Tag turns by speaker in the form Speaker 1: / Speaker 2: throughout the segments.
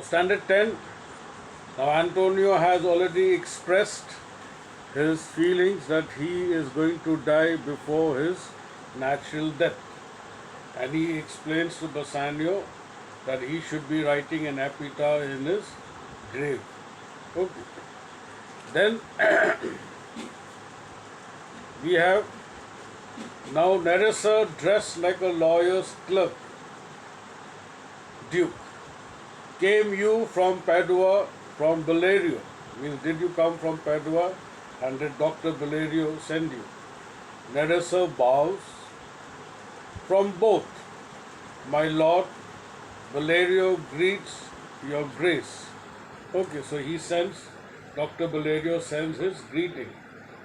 Speaker 1: Standard 10. Now Antonio has already expressed his feelings that he is going to die before his natural death. And he explains to Bassanio that he should be writing an epitaph in his grave. Okay. Then we have now Nerissa dressed like a lawyer's clerk. Duke, came you from Padua, from Valerio? Means, did you come from Padua? And did Dr. Valerio send you? Nerissa bows. From both, my lord, Valerio greets your grace. Okay, so he sends, Dr. Valerio sends his greeting.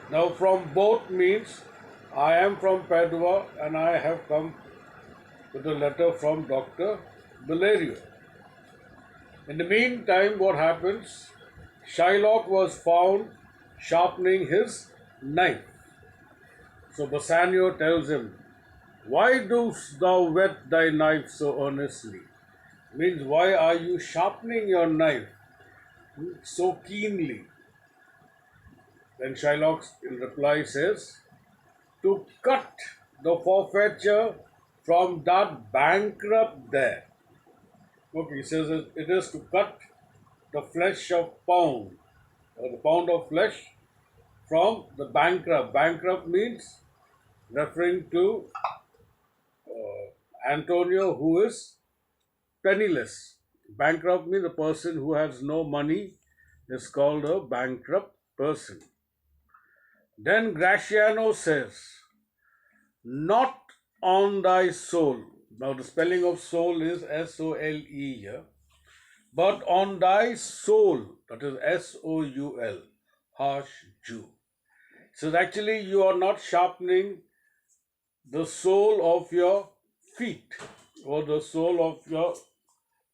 Speaker 1: Now from both means, I am from Padua and I have come with a letter from Dr. Valerio. In the meantime, what happens? Shylock was found sharpening his knife. So Bassanio tells him, why dost thou whet thy knife so earnestly? Means, why are you sharpening your knife so keenly? Then Shylock in reply says, to cut the forfeiture from that bankrupt there. Okay, he says it is to cut the flesh of pound, or the pound of flesh from the bankrupt. Bankrupt means referring to Antonio, who is penniless. Bankrupt means a person who has no money is called a bankrupt person. Then Graciano says, not on thy soul. Now the spelling of soul is S-O-L-E here. But on thy soul, that is S-O-U-L, harsh Jew. So actually you are not sharpening the sole of your feet or the sole of your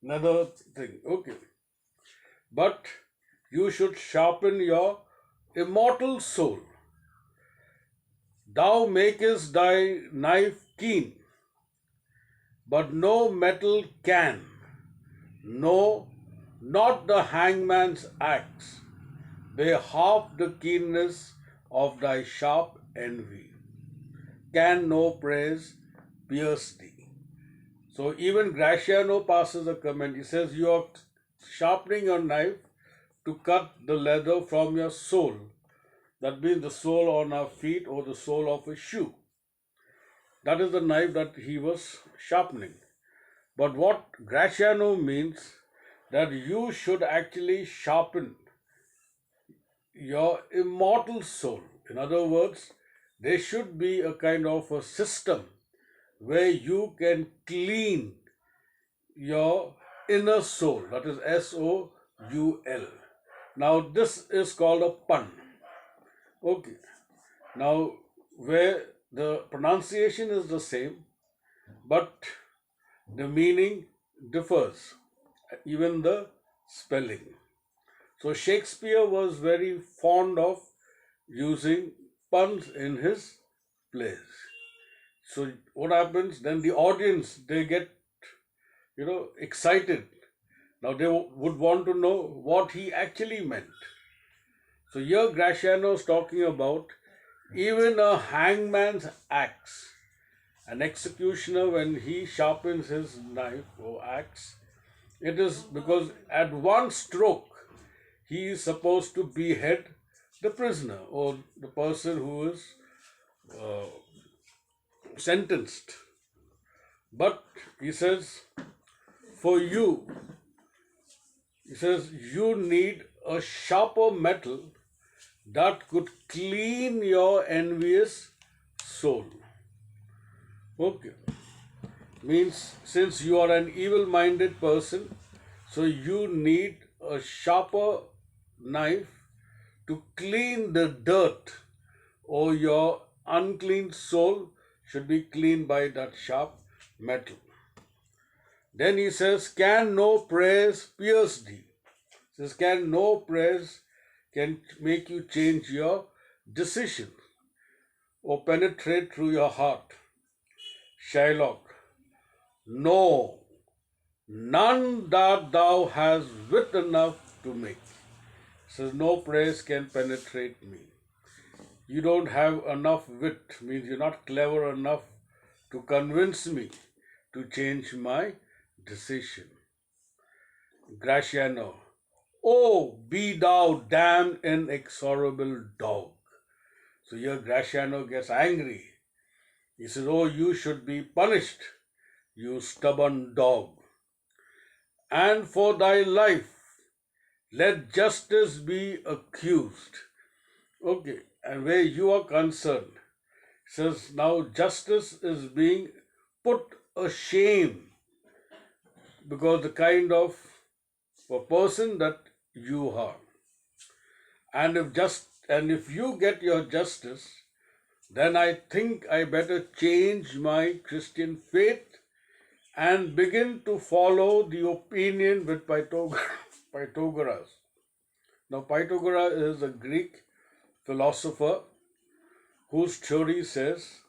Speaker 1: another thing. Okay. But you should sharpen your immortal soul. Thou makest thy knife keen, but no metal can. No, not the hangman's axe, bear half the keenness of thy sharp envy. Can no praise pierce thee? So even Graciano passes a comment. He says, you are sharpening your knife to cut the leather from your sole. That means the sole on our feet or the sole of a shoe. That is the knife that he was sharpening. But what Graciano means, that you should actually sharpen your immortal soul. In other words, there should be a kind of a system where you can clean your inner soul. That is S-O-U-L. Now this is called a pun. Okay. Now where the pronunciation is the same, but the meaning differs, even the spelling. So Shakespeare was very fond of using puns in his plays. So what happens? Then the audience, they get, excited. Now they would want to know what he actually meant. So here Graciano is talking about even a hangman's axe. An executioner, when he sharpens his knife or axe, it is because at one stroke he is supposed to behead the prisoner or the person who is sentenced. But he says, for you, he says, you need a sharper metal that could clean your envious soul. Okay. Means, since you are an evil-minded person, so you need a sharper knife to clean the dirt, or your unclean soul should be cleaned by that sharp metal. Then he says, can no praise pierce thee? He says, can no praise can make you change your decision or penetrate through your heart? Shylock, no, none that thou hast wit enough to make. Says no praise can penetrate me. You don't have enough wit, means you're not clever enough to convince me to change my decision. Graciano, oh, be thou damned inexorable dog. So here Graciano gets angry. He says, oh, you should be punished, you stubborn dog. And for thy life, let justice be accused. Okay, and where you are concerned, says now justice is being put ashame because the kind of a person that you are. And if you get your justice, then I think I better change my Christian faith and begin to follow the opinion with Pythagoras. Now, Pythagoras is a Greek philosopher whose theory says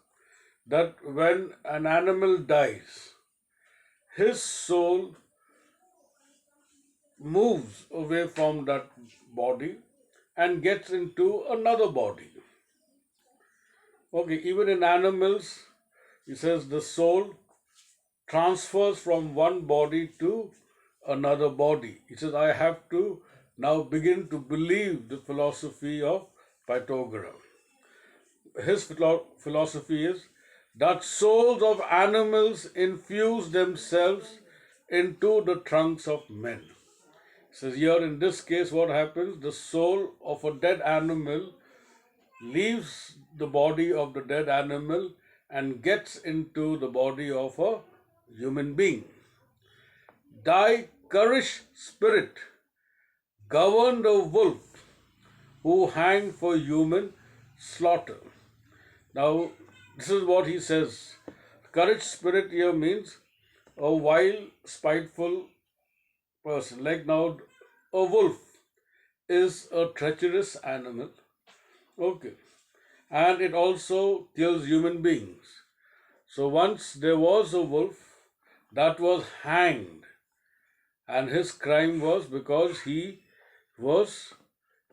Speaker 1: that when an animal dies, his soul moves away from that body and gets into another body. Okay, even in animals, he says the soul transfers from one body to another body. He says, I have to now begin to believe the philosophy of Pythagoras. His philosophy is that souls of animals infuse themselves into the trunks of men. Says here in this case, what happens? The soul of a dead animal leaves the body of the dead animal and gets into the body of a human being. Thy courage spirit governed a wolf who hanged for human slaughter. Now, this is what he says. Courage spirit here means a wild, spiteful person. Like now, a wolf is a treacherous animal. Okay. And it also kills human beings. So once there was a wolf that was hanged, and his crime was because he was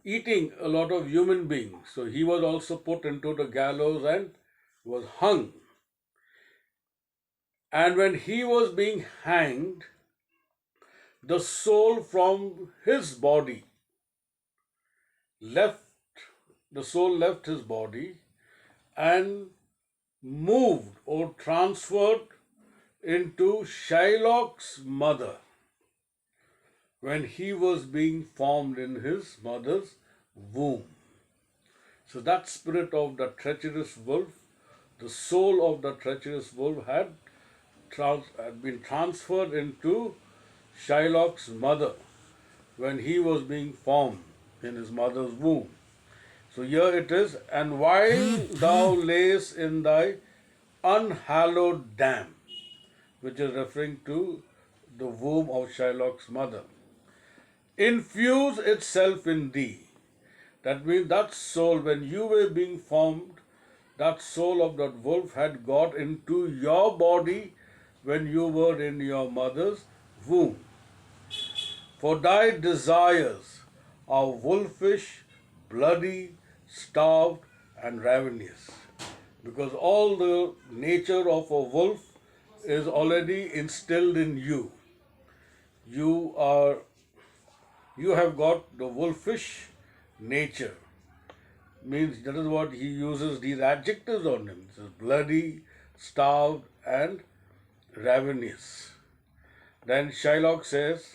Speaker 1: eating a lot of human beings. So he was also put into the gallows and was hung. And when he was being hanged, the soul from his body left, the soul left his body and moved or transferred into Shylock's mother when he was being formed in his mother's womb. So that spirit of the treacherous wolf, the soul of the treacherous wolf had been transferred into Shylock's mother when he was being formed in his mother's womb. So here it is, and while thou layest in thy unhallowed dam, which is referring to the womb of Shylock's mother, infuse itself in thee. That means that soul, when you were being formed, that soul of that wolf had got into your body when you were in your mother's womb. For thy desires are wolfish, bloody, starved, and ravenous. Because all the nature of a wolf is already instilled in you. You have got the wolfish nature. Means that is what he uses these adjectives on him. It says bloody, starved, and ravenous. Then Shylock says,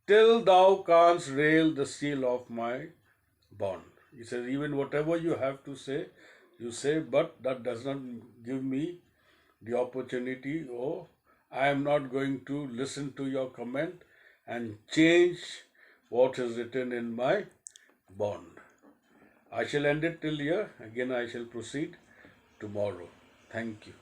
Speaker 1: till thou canst rail the seal of my bond. He says, even whatever you have to say, you say, but that does not give me the opportunity, or I am not going to listen to your comment and change what is written in my bond. I shall end it till here. Again, I shall proceed tomorrow. Thank you.